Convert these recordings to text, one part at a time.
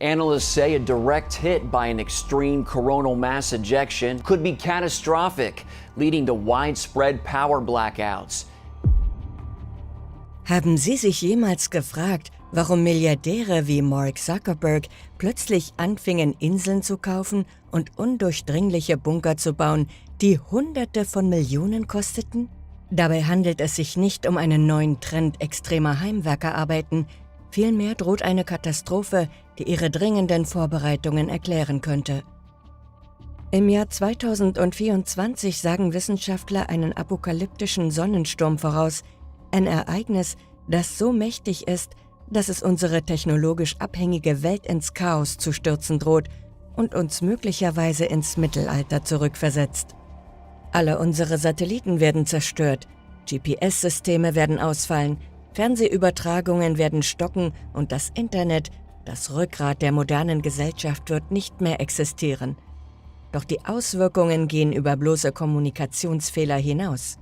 Analysts say a direct hit by an extreme coronal mass ejection could be catastrophic, leading to widespread power blackouts. Haben Sie sich jemals gefragt, warum Milliardäre wie Mark Zuckerberg plötzlich anfingen, Inseln zu kaufen und undurchdringliche Bunker zu bauen, die Hunderte von Millionen kosteten? Dabei handelt es sich nicht um einen neuen Trend extremer Heimwerkerarbeiten, vielmehr droht eine Katastrophe, die ihre dringenden Vorbereitungen erklären könnte. Im Jahr 2024 sagen Wissenschaftler einen apokalyptischen Sonnensturm voraus, ein Ereignis, das so mächtig ist, dass es unsere technologisch abhängige Welt ins Chaos zu stürzen droht und uns möglicherweise ins Mittelalter zurückversetzt. Alle unsere Satelliten werden zerstört, GPS-Systeme werden ausfallen, Fernsehübertragungen werden stocken und das Internet, das Rückgrat der modernen Gesellschaft, wird nicht mehr existieren. Doch die Auswirkungen gehen über bloße Kommunikationsfehler hinaus.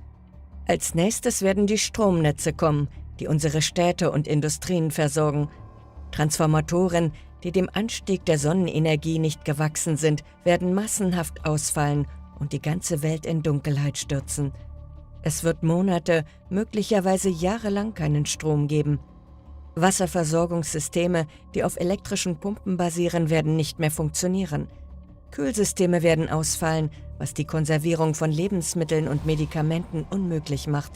Als nächstes werden die Stromnetze kommen, die unsere Städte und Industrien versorgen. Transformatoren, die dem Anstieg der Sonnenenergie nicht gewachsen sind, werden massenhaft ausfallen und die ganze Welt in Dunkelheit stürzen. Es wird Monate, möglicherweise jahrelang keinen Strom geben. Wasserversorgungssysteme, die auf elektrischen Pumpen basieren, werden nicht mehr funktionieren. Kühlsysteme werden ausfallen, was die Konservierung von Lebensmitteln und Medikamenten unmöglich macht.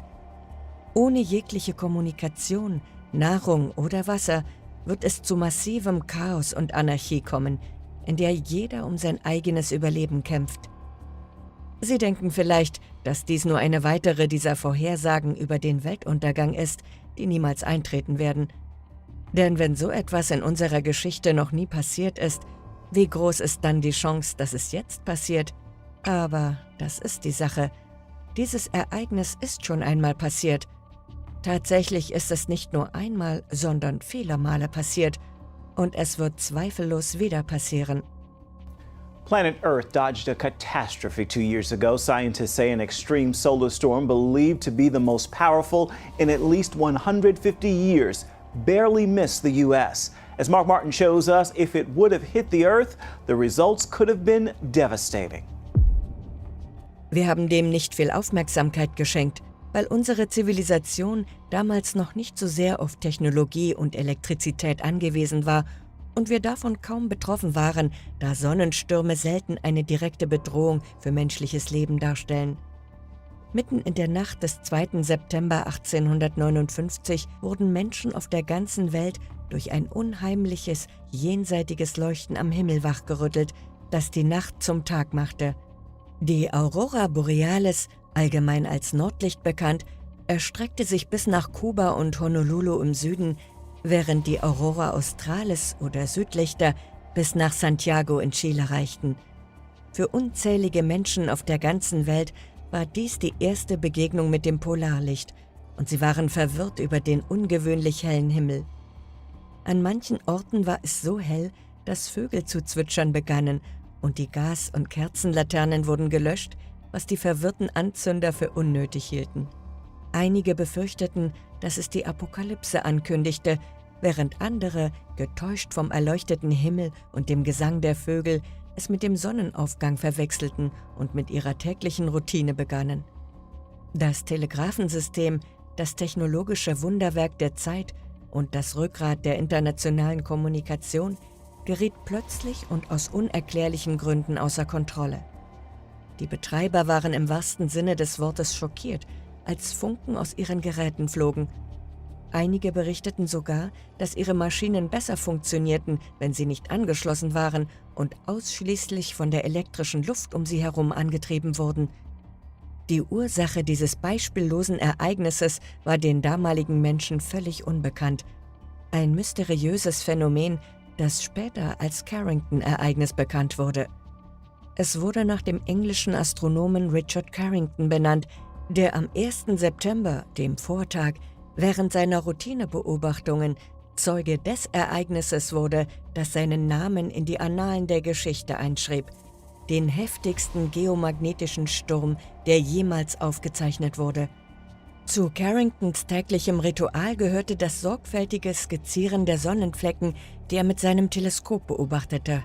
Ohne jegliche Kommunikation, Nahrung oder Wasser wird es zu massivem Chaos und Anarchie kommen, in der jeder um sein eigenes Überleben kämpft. Sie denken vielleicht, dass dies nur eine weitere dieser Vorhersagen über den Weltuntergang ist, die niemals eintreten werden. Denn wenn so etwas in unserer Geschichte noch nie passiert ist, wie groß ist dann die Chance, dass es jetzt passiert? Aber das ist die Sache. Dieses Ereignis ist schon einmal passiert. Tatsächlich ist es nicht nur einmal, sondern viele Male passiert. Und es wird zweifellos wieder passieren. Planet Earth dodged a catastrophe 2 years ago. Scientists say an extreme solar storm believed to be the most powerful in at least 150 years barely missed the U.S. As Mark Martin shows us, if it would have hit the Earth, the results could have been devastating. Wir haben dem nicht viel Aufmerksamkeit geschenkt, weil unsere Zivilisation damals noch nicht so sehr auf Technologie und Elektrizität angewiesen war und wir davon kaum betroffen waren, da Sonnenstürme selten eine direkte Bedrohung für menschliches Leben darstellen. Mitten in der Nacht des 2. September 1859 wurden Menschen auf der ganzen Welt durch ein unheimliches, jenseitiges Leuchten am Himmel wachgerüttelt, das die Nacht zum Tag machte. Die Aurora Borealis, allgemein als Nordlicht bekannt, erstreckte sich bis nach Kuba und Honolulu im Süden, während die Aurora Australis oder Südlichter bis nach Santiago in Chile reichten. Für unzählige Menschen auf der ganzen Welt war dies die erste Begegnung mit dem Polarlicht und sie waren verwirrt über den ungewöhnlich hellen Himmel. An manchen Orten war es so hell, dass Vögel zu zwitschern begannen und die Gas- und Kerzenlaternen wurden gelöscht, was die verwirrten Anzünder für unnötig hielten. Einige befürchteten, dass es die Apokalypse ankündigte, während andere, getäuscht vom erleuchteten Himmel und dem Gesang der Vögel, es mit dem Sonnenaufgang verwechselten und mit ihrer täglichen Routine begannen. Das Telegrafensystem, das technologische Wunderwerk der Zeit und das Rückgrat der internationalen Kommunikation, geriet plötzlich und aus unerklärlichen Gründen außer Kontrolle. Die Betreiber waren im wahrsten Sinne des Wortes schockiert, als Funken aus ihren Geräten flogen. Einige berichteten sogar, dass ihre Maschinen besser funktionierten, wenn sie nicht angeschlossen waren und ausschließlich von der elektrischen Luft um sie herum angetrieben wurden. Die Ursache dieses beispiellosen Ereignisses war den damaligen Menschen völlig unbekannt. Ein mysteriöses Phänomen, das später als Carrington-Ereignis bekannt wurde. Es wurde nach dem englischen Astronomen Richard Carrington benannt, der am 1. September, dem Vortag, während seiner Routinebeobachtungen Zeuge des Ereignisses wurde, das seinen Namen in die Annalen der Geschichte einschrieb, den heftigsten geomagnetischen Sturm, der jemals aufgezeichnet wurde. Zu Carringtons täglichem Ritual gehörte das sorgfältige Skizzieren der Sonnenflecken, die er mit seinem Teleskop beobachtete.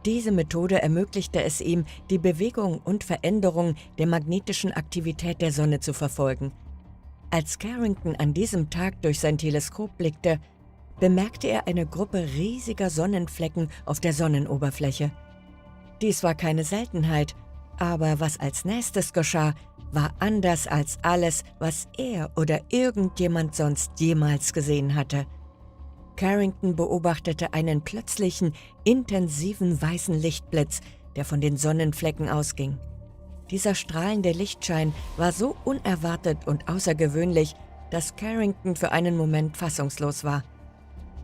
Diese Methode ermöglichte es ihm, die Bewegung und Veränderung der magnetischen Aktivität der Sonne zu verfolgen. Als Carrington an diesem Tag durch sein Teleskop blickte, bemerkte er eine Gruppe riesiger Sonnenflecken auf der Sonnenoberfläche. Dies war keine Seltenheit, aber was als nächstes geschah, war anders als alles, was er oder irgendjemand sonst jemals gesehen hatte. Carrington beobachtete einen plötzlichen, intensiven weißen Lichtblitz, der von den Sonnenflecken ausging. Dieser strahlende Lichtschein war so unerwartet und außergewöhnlich, dass Carrington für einen Moment fassungslos war.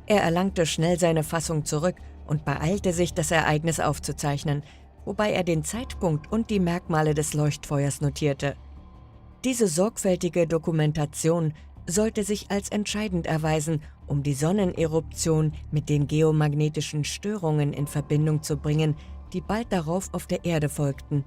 Er erlangte schnell seine Fassung zurück und beeilte sich, das Ereignis aufzuzeichnen, wobei er den Zeitpunkt und die Merkmale des Leuchtfeuers notierte. Diese sorgfältige Dokumentation sollte sich als entscheidend erweisen, um die Sonneneruption mit den geomagnetischen Störungen in Verbindung zu bringen, die bald darauf auf der Erde folgten.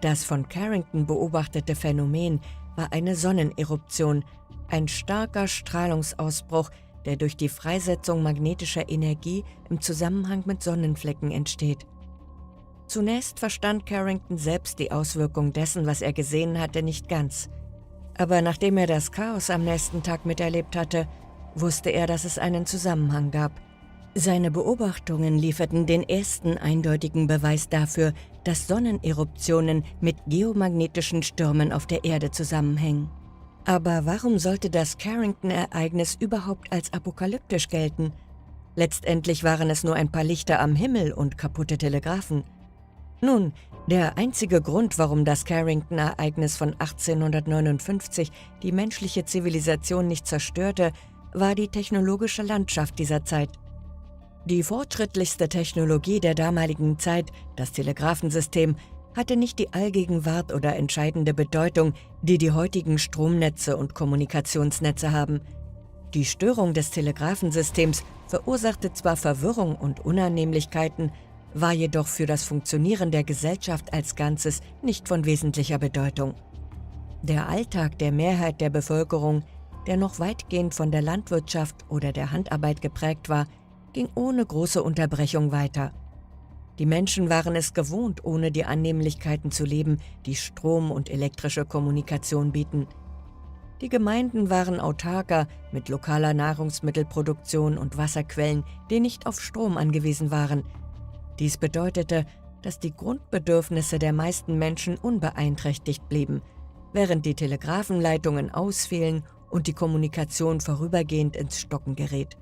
Das von Carrington beobachtete Phänomen war eine Sonneneruption, ein starker Strahlungsausbruch, der durch die Freisetzung magnetischer Energie im Zusammenhang mit Sonnenflecken entsteht. Zunächst verstand Carrington selbst die Auswirkung dessen, was er gesehen hatte, nicht ganz. Aber nachdem er das Chaos am nächsten Tag miterlebt hatte, wusste er, dass es einen Zusammenhang gab. Seine Beobachtungen lieferten den ersten eindeutigen Beweis dafür, dass Sonneneruptionen mit geomagnetischen Stürmen auf der Erde zusammenhängen. Aber warum sollte das Carrington-Ereignis überhaupt als apokalyptisch gelten? Letztendlich waren es nur ein paar Lichter am Himmel und kaputte Telegraphen. Nun, der einzige Grund, warum das Carrington-Ereignis von 1859 die menschliche Zivilisation nicht zerstörte, war die technologische Landschaft dieser Zeit. Die fortschrittlichste Technologie der damaligen Zeit, das Telegraphensystem, hatte nicht die Allgegenwart oder entscheidende Bedeutung, die die heutigen Stromnetze und Kommunikationsnetze haben. Die Störung des Telegraphensystems verursachte zwar Verwirrung und Unannehmlichkeiten, war jedoch für das Funktionieren der Gesellschaft als Ganzes nicht von wesentlicher Bedeutung. Der Alltag der Mehrheit der Bevölkerung, der noch weitgehend von der Landwirtschaft oder der Handarbeit geprägt war, ging ohne große Unterbrechung weiter. Die Menschen waren es gewohnt, ohne die Annehmlichkeiten zu leben, die Strom und elektrische Kommunikation bieten. Die Gemeinden waren autarker, mit lokaler Nahrungsmittelproduktion und Wasserquellen, die nicht auf Strom angewiesen waren. Dies bedeutete, dass die Grundbedürfnisse der meisten Menschen unbeeinträchtigt blieben, während die Telegrafenleitungen ausfielen und die Kommunikation vorübergehend ins Stocken gerät.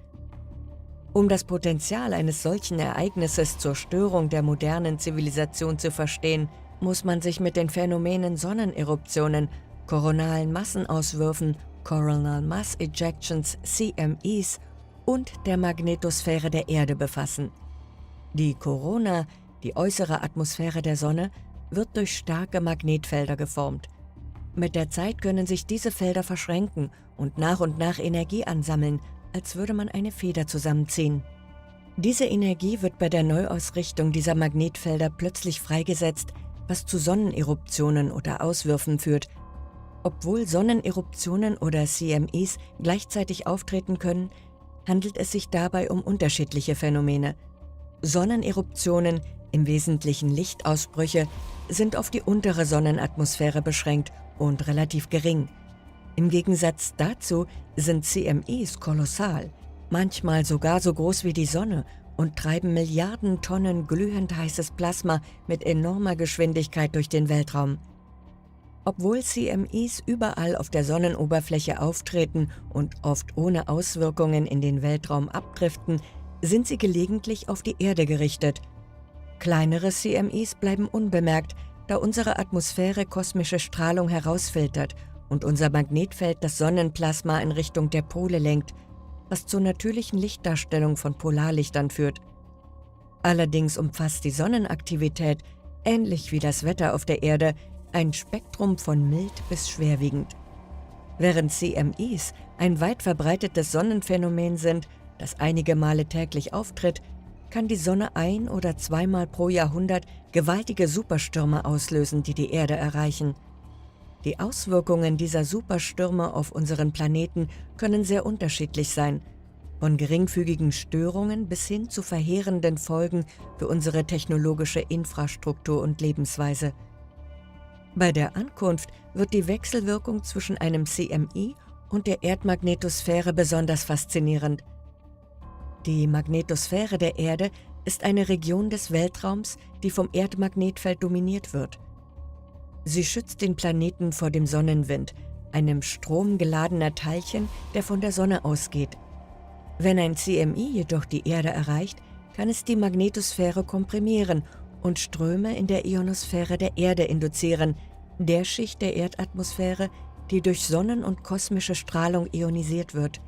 Um das Potenzial eines solchen Ereignisses zur Störung der modernen Zivilisation zu verstehen, muss man sich mit den Phänomenen Sonneneruptionen, koronalen Massenauswürfen, Coronal Mass Ejections, CMEs und der Magnetosphäre der Erde befassen. Die Korona, die äußere Atmosphäre der Sonne, wird durch starke Magnetfelder geformt. Mit der Zeit können sich diese Felder verschränken und nach Energie ansammeln, als würde man eine Feder zusammenziehen. Diese Energie wird bei der Neuausrichtung dieser Magnetfelder plötzlich freigesetzt, was zu Sonneneruptionen oder Auswürfen führt. Obwohl Sonneneruptionen oder CMEs gleichzeitig auftreten können, handelt es sich dabei um unterschiedliche Phänomene. Sonneneruptionen, im Wesentlichen Lichtausbrüche, sind auf die untere Sonnenatmosphäre beschränkt und relativ gering. Im Gegensatz dazu sind CMEs kolossal, manchmal sogar so groß wie die Sonne und treiben Milliarden Tonnen glühend heißes Plasma mit enormer Geschwindigkeit durch den Weltraum. Obwohl CMEs überall auf der Sonnenoberfläche auftreten und oft ohne Auswirkungen in den Weltraum abdriften, sind sie gelegentlich auf die Erde gerichtet. Kleinere CMEs bleiben unbemerkt, da unsere Atmosphäre kosmische Strahlung herausfiltert und unser Magnetfeld das Sonnenplasma in Richtung der Pole lenkt, was zur natürlichen Lichtdarstellung von Polarlichtern führt. Allerdings umfasst die Sonnenaktivität, ähnlich wie das Wetter auf der Erde, ein Spektrum von mild bis schwerwiegend. Während CMEs ein weit verbreitetes Sonnenphänomen sind, das einige Male täglich auftritt, kann die Sonne ein- oder zweimal pro Jahrhundert gewaltige Superstürme auslösen, die die Erde erreichen. Die Auswirkungen dieser Superstürme auf unseren Planeten können sehr unterschiedlich sein, von geringfügigen Störungen bis hin zu verheerenden Folgen für unsere technologische Infrastruktur und Lebensweise. Bei der Ankunft wird die Wechselwirkung zwischen einem CMI und der Erdmagnetosphäre besonders faszinierend. Die Magnetosphäre der Erde ist eine Region des Weltraums, die vom Erdmagnetfeld dominiert wird. Sie schützt den Planeten vor dem Sonnenwind, einem Strom geladener Teilchen, der von der Sonne ausgeht. Wenn ein CMI jedoch die Erde erreicht, kann es die Magnetosphäre komprimieren und Ströme in der Ionosphäre der Erde induzieren, der Schicht der Erdatmosphäre, die durch Sonnen- und kosmische Strahlung ionisiert wird.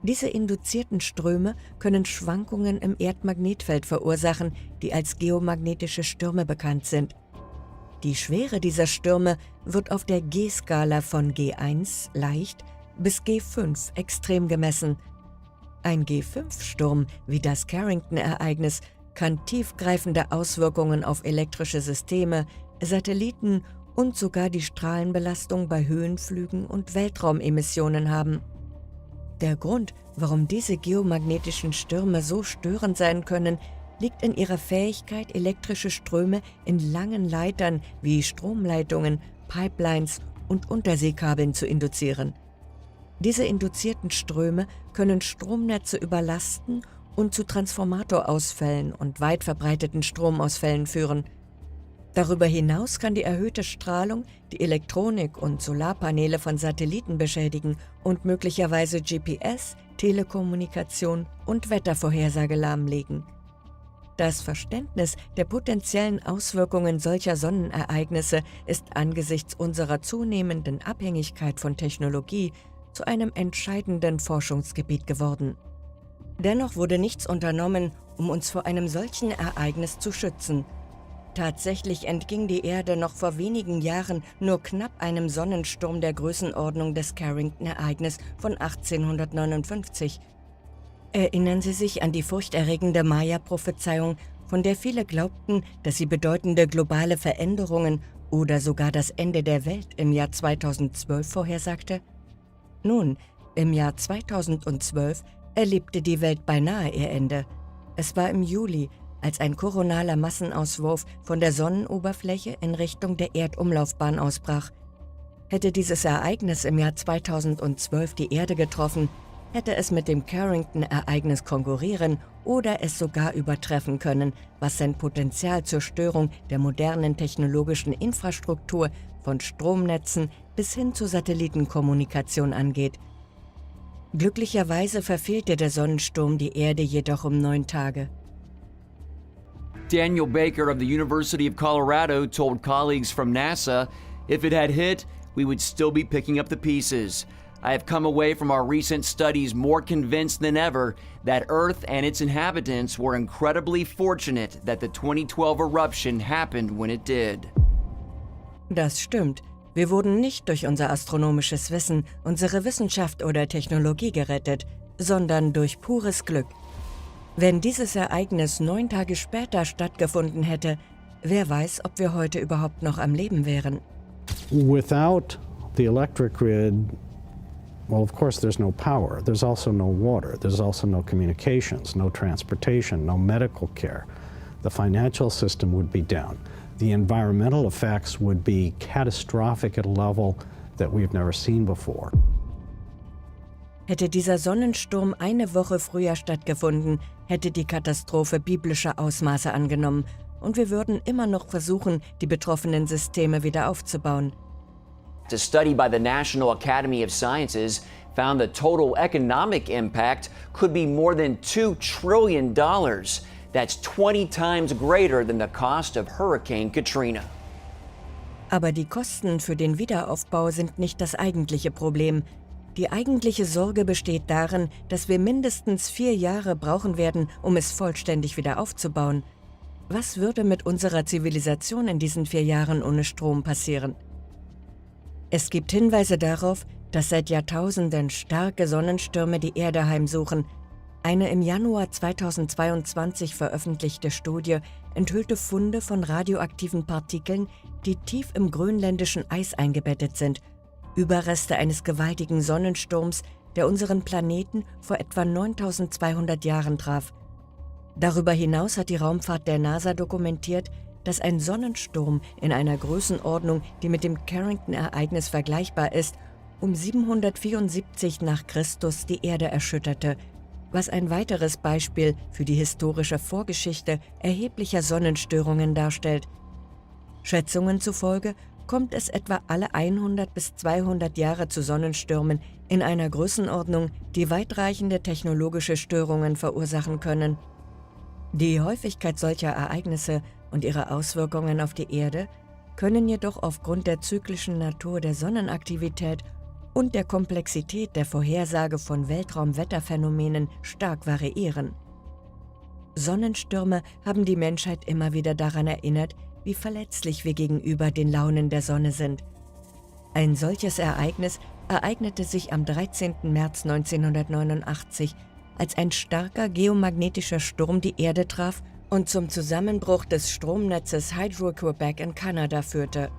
Diese induzierten Ströme können Schwankungen im Erdmagnetfeld verursachen, die als geomagnetische Stürme bekannt sind. Die Schwere dieser Stürme wird auf der G-Skala von G1 leicht bis G5 extrem gemessen. Ein G5-Sturm wie das Carrington-Ereignis kann tiefgreifende Auswirkungen auf elektrische Systeme, Satelliten und sogar die Strahlenbelastung bei Höhenflügen und Weltraumemissionen haben. Der Grund, warum diese geomagnetischen Stürme so störend sein können, liegt in ihrer Fähigkeit, elektrische Ströme in langen Leitern wie Stromleitungen, Pipelines und Unterseekabeln zu induzieren. Diese induzierten Ströme können Stromnetze überlasten und zu Transformatorausfällen und weit verbreiteten Stromausfällen führen. Darüber hinaus kann die erhöhte Strahlung die Elektronik und Solarpaneele von Satelliten beschädigen und möglicherweise GPS, Telekommunikation und Wettervorhersage lahmlegen. Das Verständnis der potenziellen Auswirkungen solcher Sonnenereignisse ist angesichts unserer zunehmenden Abhängigkeit von Technologie zu einem entscheidenden Forschungsgebiet geworden. Dennoch wurde nichts unternommen, um uns vor einem solchen Ereignis zu schützen. Tatsächlich entging die Erde noch vor wenigen Jahren nur knapp einem Sonnensturm der Größenordnung des Carrington-Ereignisses von 1859. Erinnern Sie sich an die furchterregende Maya-Prophezeiung, von der viele glaubten, dass sie bedeutende globale Veränderungen oder sogar das Ende der Welt im Jahr 2012 vorhersagte? Nun, im Jahr 2012 erlebte die Welt beinahe ihr Ende. Es war im Juli, als ein koronaler Massenauswurf von der Sonnenoberfläche in Richtung der Erdumlaufbahn ausbrach. Hätte dieses Ereignis im Jahr 2012 die Erde getroffen, hätte es mit dem Carrington-Ereignis konkurrieren oder es sogar übertreffen können, was sein Potenzial zur Störung der modernen technologischen Infrastruktur von Stromnetzen bis hin zur Satellitenkommunikation angeht. Glücklicherweise verfehlte der Sonnensturm die Erde jedoch um 9 Tage. Daniel Baker of the University of Colorado told colleagues from NASA, if it had hit, we would still be picking up the pieces. I have come away from our recent studies more convinced than ever that Earth and its inhabitants were incredibly fortunate that the 2012 eruption happened when it did. Das stimmt. Wir wurden nicht durch unser astronomisches Wissen, unsere Wissenschaft oder Technologie gerettet, sondern durch pures Glück. Wenn dieses Ereignis 9 Tage später stattgefunden hätte, wer weiß, ob wir heute überhaupt noch am Leben wären. Without the electric grid, well, of course, there's no power. There's also no water. There's also no communications, no transportation, no medical care. The financial system would be down. The environmental effects would be catastrophic at a level that we've never seen before. Hätte dieser Sonnensturm eine Woche früher stattgefunden, hätte die Katastrophe biblische Ausmaße angenommen und wir würden immer noch versuchen, die betroffenen Systeme wieder aufzubauen. A study by the National Academy of Sciences found the total economic impact could be more than $2 trillion. That's 20 times greater than the cost of Hurricane Katrina. Aber die Kosten für den Wiederaufbau sind nicht das eigentliche Problem. Die eigentliche Sorge besteht darin, dass wir mindestens 4 Jahre brauchen werden, um es vollständig wieder aufzubauen. Was würde mit unserer Zivilisation in diesen 4 Jahren ohne Strom passieren? Es gibt Hinweise darauf, dass seit Jahrtausenden starke Sonnenstürme die Erde heimsuchen. Eine im Januar 2022 veröffentlichte Studie enthüllte Funde von radioaktiven Partikeln, die tief im grönländischen Eis eingebettet sind, Überreste eines gewaltigen Sonnensturms, der unseren Planeten vor etwa 9200 Jahren traf. Darüber hinaus hat die Raumfahrt der NASA dokumentiert, dass ein Sonnensturm in einer Größenordnung, die mit dem Carrington-Ereignis vergleichbar ist, um 774 nach Christus die Erde erschütterte, was ein weiteres Beispiel für die historische Vorgeschichte erheblicher Sonnenstörungen darstellt. Schätzungen zufolge kommt es etwa alle 100 bis 200 Jahre zu Sonnenstürmen in einer Größenordnung, die weitreichende technologische Störungen verursachen können. Die Häufigkeit solcher Ereignisse und ihre Auswirkungen auf die Erde können jedoch aufgrund der zyklischen Natur der Sonnenaktivität und der Komplexität der Vorhersage von Weltraumwetterphänomenen stark variieren. Sonnenstürme haben die Menschheit immer wieder daran erinnert, wie verletzlich wir gegenüber den Launen der Sonne sind. Ein solches Ereignis ereignete sich am 13. März 1989, als ein starker geomagnetischer Sturm die Erde traf und zum Zusammenbruch des Stromnetzes Hydro-Quebec in Kanada führte.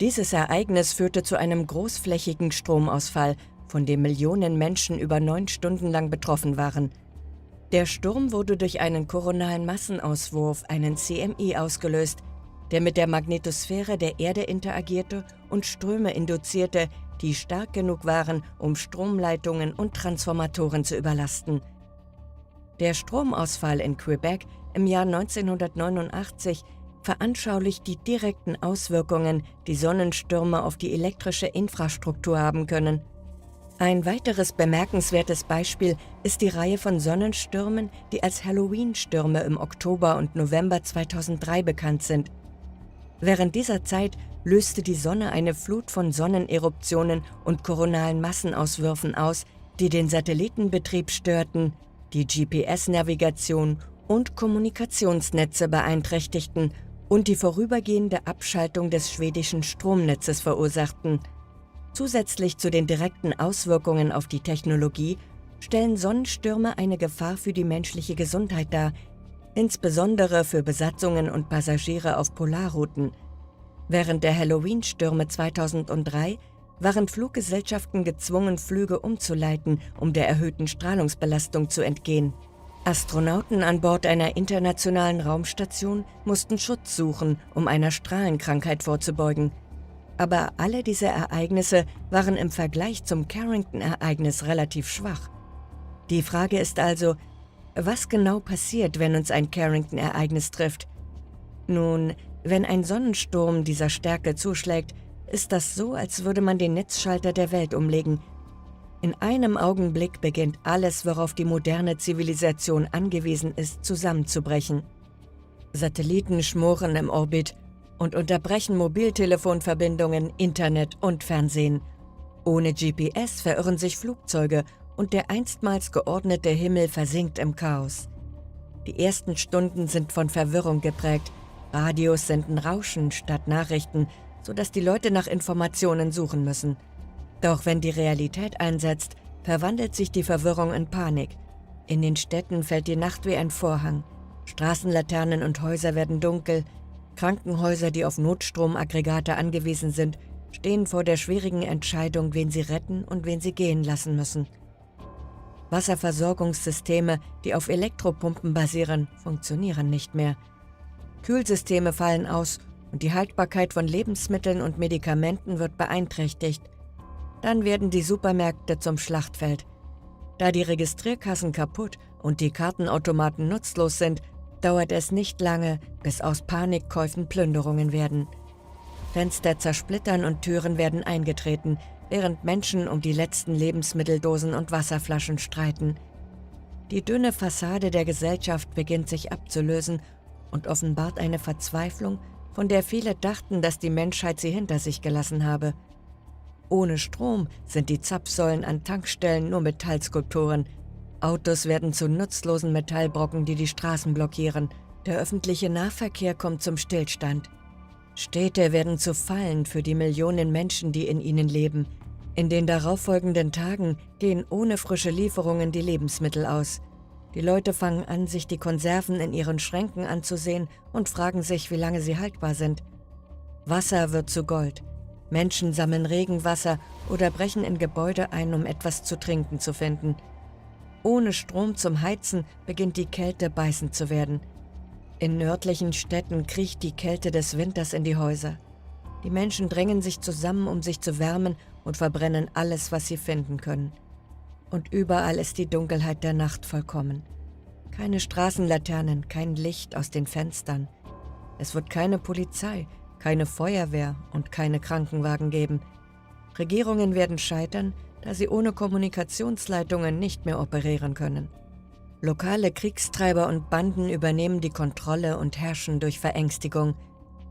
Dieses Ereignis führte zu einem großflächigen Stromausfall, von dem Millionen Menschen über 9 Stunden lang betroffen waren. Der Sturm wurde durch einen koronalen Massenauswurf, einen CME, ausgelöst, der mit der Magnetosphäre der Erde interagierte und Ströme induzierte, die stark genug waren, um Stromleitungen und Transformatoren zu überlasten. Der Stromausfall in Quebec im Jahr 1989 veranschaulicht die direkten Auswirkungen, die Sonnenstürme auf die elektrische Infrastruktur haben können. Ein weiteres bemerkenswertes Beispiel ist die Reihe von Sonnenstürmen, die als Halloween-Stürme im Oktober und November 2003 bekannt sind. Während dieser Zeit löste die Sonne eine Flut von Sonneneruptionen und koronalen Massenauswürfen aus, die den Satellitenbetrieb störten, die GPS-Navigation und Kommunikationsnetze beeinträchtigten und die vorübergehende Abschaltung des schwedischen Stromnetzes verursachten. Zusätzlich zu den direkten Auswirkungen auf die Technologie stellen Sonnenstürme eine Gefahr für die menschliche Gesundheit dar, insbesondere für Besatzungen und Passagiere auf Polarrouten. Während der Halloween-Stürme 2003 waren Fluggesellschaften gezwungen, Flüge umzuleiten, um der erhöhten Strahlungsbelastung zu entgehen. Astronauten an Bord einer internationalen Raumstation mussten Schutz suchen, um einer Strahlenkrankheit vorzubeugen. Aber alle diese Ereignisse waren im Vergleich zum Carrington-Ereignis relativ schwach. Die Frage ist also, was genau passiert, wenn uns ein Carrington-Ereignis trifft? Nun, wenn ein Sonnensturm dieser Stärke zuschlägt, ist das so, als würde man den Netzschalter der Welt umlegen. In einem Augenblick beginnt alles, worauf die moderne Zivilisation angewiesen ist, zusammenzubrechen. Satelliten schmoren im Orbit und unterbrechen Mobiltelefonverbindungen, Internet und Fernsehen. Ohne GPS verirren sich Flugzeuge und der einstmals geordnete Himmel versinkt im Chaos. Die ersten Stunden sind von Verwirrung geprägt. Radios senden Rauschen statt Nachrichten, sodass die Leute nach Informationen suchen müssen. Doch wenn die Realität einsetzt, verwandelt sich die Verwirrung in Panik. In den Städten fällt die Nacht wie ein Vorhang. Straßenlaternen und Häuser werden dunkel. Krankenhäuser, die auf Notstromaggregate angewiesen sind, stehen vor der schwierigen Entscheidung, wen sie retten und wen sie gehen lassen müssen. Wasserversorgungssysteme, die auf Elektropumpen basieren, funktionieren nicht mehr. Kühlsysteme fallen aus und die Haltbarkeit von Lebensmitteln und Medikamenten wird beeinträchtigt. Dann werden die Supermärkte zum Schlachtfeld. Da die Registrierkassen kaputt und die Kartenautomaten nutzlos sind, dauert es nicht lange, bis aus Panikkäufen Plünderungen werden. Fenster zersplittern und Türen werden eingetreten, während Menschen um die letzten Lebensmitteldosen und Wasserflaschen streiten. Die dünne Fassade der Gesellschaft beginnt sich abzulösen und offenbart eine Verzweiflung, von der viele dachten, dass die Menschheit sie hinter sich gelassen habe. Ohne Strom sind die Zapfsäulen an Tankstellen nur Metallskulpturen. Autos werden zu nutzlosen Metallbrocken, die die Straßen blockieren. Der öffentliche Nahverkehr kommt zum Stillstand. Städte werden zu Fallen für die Millionen Menschen, die in ihnen leben. In den darauffolgenden Tagen gehen ohne frische Lieferungen die Lebensmittel aus. Die Leute fangen an, sich die Konserven in ihren Schränken anzusehen und fragen sich, wie lange sie haltbar sind. Wasser wird zu Gold. Menschen sammeln Regenwasser oder brechen in Gebäude ein, um etwas zu trinken zu finden. Ohne Strom zum Heizen beginnt die Kälte beißend zu werden. In nördlichen Städten kriecht die Kälte des Winters in die Häuser. Die Menschen drängen sich zusammen, um sich zu wärmen und verbrennen alles, was sie finden können. Und überall ist die Dunkelheit der Nacht vollkommen. Keine Straßenlaternen, kein Licht aus den Fenstern. Es wird keine Polizei, keine Feuerwehr und keine Krankenwagen geben. Regierungen werden scheitern, da sie ohne Kommunikationsleitungen nicht mehr operieren können. Lokale Kriegstreiber und Banden übernehmen die Kontrolle und herrschen durch Verängstigung.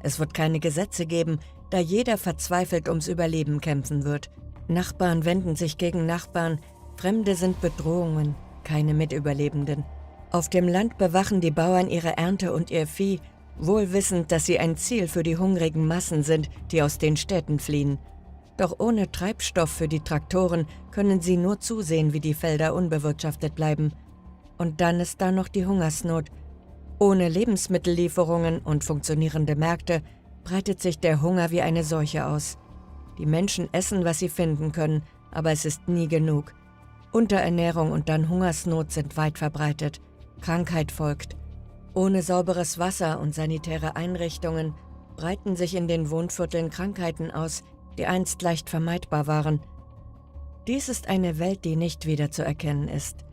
Es wird keine Gesetze geben, da jeder verzweifelt ums Überleben kämpfen wird. Nachbarn wenden sich gegen Nachbarn, Fremde sind Bedrohungen, keine Mitüberlebenden. Auf dem Land bewachen die Bauern ihre Ernte und ihr Vieh, wohl wissend, dass sie ein Ziel für die hungrigen Massen sind, die aus den Städten fliehen. Doch ohne Treibstoff für die Traktoren können sie nur zusehen, wie die Felder unbewirtschaftet bleiben. Und dann ist da noch die Hungersnot. Ohne Lebensmittellieferungen und funktionierende Märkte breitet sich der Hunger wie eine Seuche aus. Die Menschen essen, was sie finden können, aber es ist nie genug. Unterernährung und dann Hungersnot sind weit verbreitet. Krankheit folgt. Ohne sauberes Wasser und sanitäre Einrichtungen breiten sich in den Wohnvierteln Krankheiten aus, die einst leicht vermeidbar waren. Dies ist eine Welt, die nicht wiederzuerkennen ist.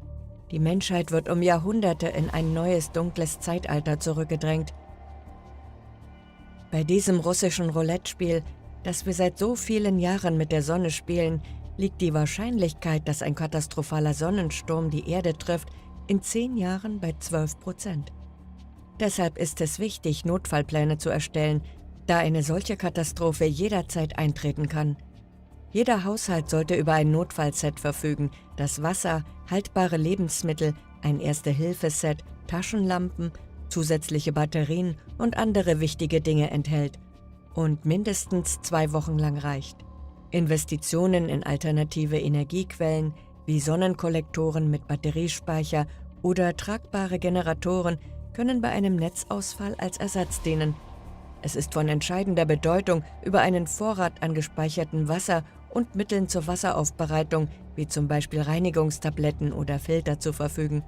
Die Menschheit wird um Jahrhunderte in ein neues, dunkles Zeitalter zurückgedrängt. Bei diesem russischen Roulette-Spiel, das wir seit so vielen Jahren mit der Sonne spielen, liegt die Wahrscheinlichkeit, dass ein katastrophaler Sonnensturm die Erde trifft, in 10 Jahren bei 12%. Deshalb ist es wichtig, Notfallpläne zu erstellen, da eine solche Katastrophe jederzeit eintreten kann. Jeder Haushalt sollte über ein Notfallset verfügen, das Wasser, haltbare Lebensmittel, ein Erste-Hilfe-Set, Taschenlampen, zusätzliche Batterien und andere wichtige Dinge enthält und mindestens 2 Wochen lang reicht. Investitionen in alternative Energiequellen wie Sonnenkollektoren mit Batteriespeicher oder tragbare Generatoren können bei einem Netzausfall als Ersatz dienen. Es ist von entscheidender Bedeutung, über einen Vorrat an gespeichertem Wasser und Mitteln zur Wasseraufbereitung, wie zum Beispiel Reinigungstabletten oder Filter, zu verfügen.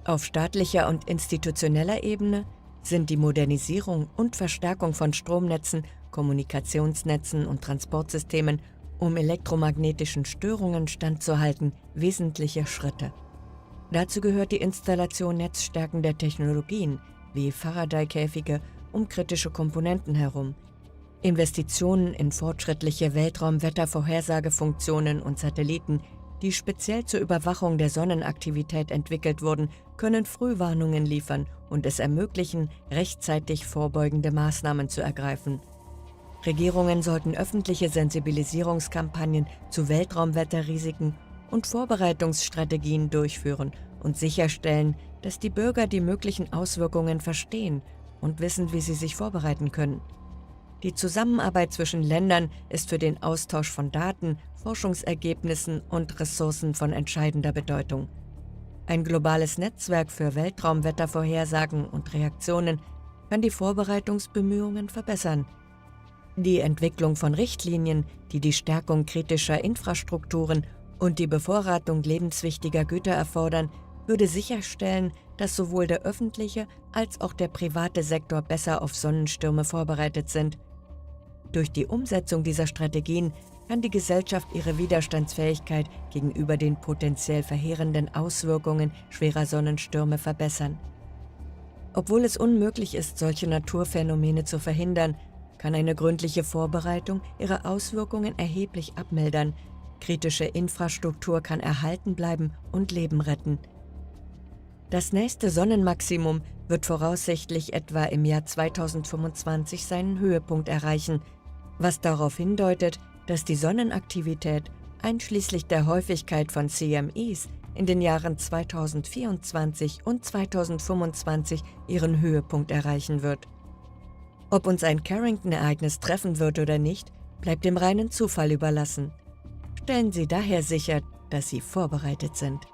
Auf staatlicher und institutioneller Ebene sind die Modernisierung und Verstärkung von Stromnetzen, Kommunikationsnetzen und Transportsystemen, um elektromagnetischen Störungen standzuhalten, wesentliche Schritte. Dazu gehört die Installation netzstärkender Technologien wie Faraday-Käfige um kritische Komponenten herum. Investitionen in fortschrittliche Weltraumwettervorhersagefunktionen und Satelliten, die speziell zur Überwachung der Sonnenaktivität entwickelt wurden, können Frühwarnungen liefern und es ermöglichen, rechtzeitig vorbeugende Maßnahmen zu ergreifen. Regierungen sollten öffentliche Sensibilisierungskampagnen zu Weltraumwetterrisiken und Vorbereitungsstrategien durchführen und sicherstellen, dass die Bürger die möglichen Auswirkungen verstehen und wissen, wie sie sich vorbereiten können. Die Zusammenarbeit zwischen Ländern ist für den Austausch von Daten, Forschungsergebnissen und Ressourcen von entscheidender Bedeutung. Ein globales Netzwerk für Weltraumwettervorhersagen und Reaktionen kann die Vorbereitungsbemühungen verbessern. Die Entwicklung von Richtlinien, die die Stärkung kritischer Infrastrukturen und die Bevorratung lebenswichtiger Güter erfordern, würde sicherstellen, dass sowohl der öffentliche als auch der private Sektor besser auf Sonnenstürme vorbereitet sind. Durch die Umsetzung dieser Strategien kann die Gesellschaft ihre Widerstandsfähigkeit gegenüber den potenziell verheerenden Auswirkungen schwerer Sonnenstürme verbessern. Obwohl es unmöglich ist, solche Naturphänomene zu verhindern, kann eine gründliche Vorbereitung ihre Auswirkungen erheblich abmildern. Kritische Infrastruktur kann erhalten bleiben und Leben retten. Das nächste Sonnenmaximum wird voraussichtlich etwa im Jahr 2025 seinen Höhepunkt erreichen, was darauf hindeutet, dass die Sonnenaktivität einschließlich der Häufigkeit von CMEs in den Jahren 2024 und 2025 ihren Höhepunkt erreichen wird. Ob uns ein Carrington-Ereignis treffen wird oder nicht, bleibt dem reinen Zufall überlassen. Stellen Sie daher sicher, dass Sie vorbereitet sind.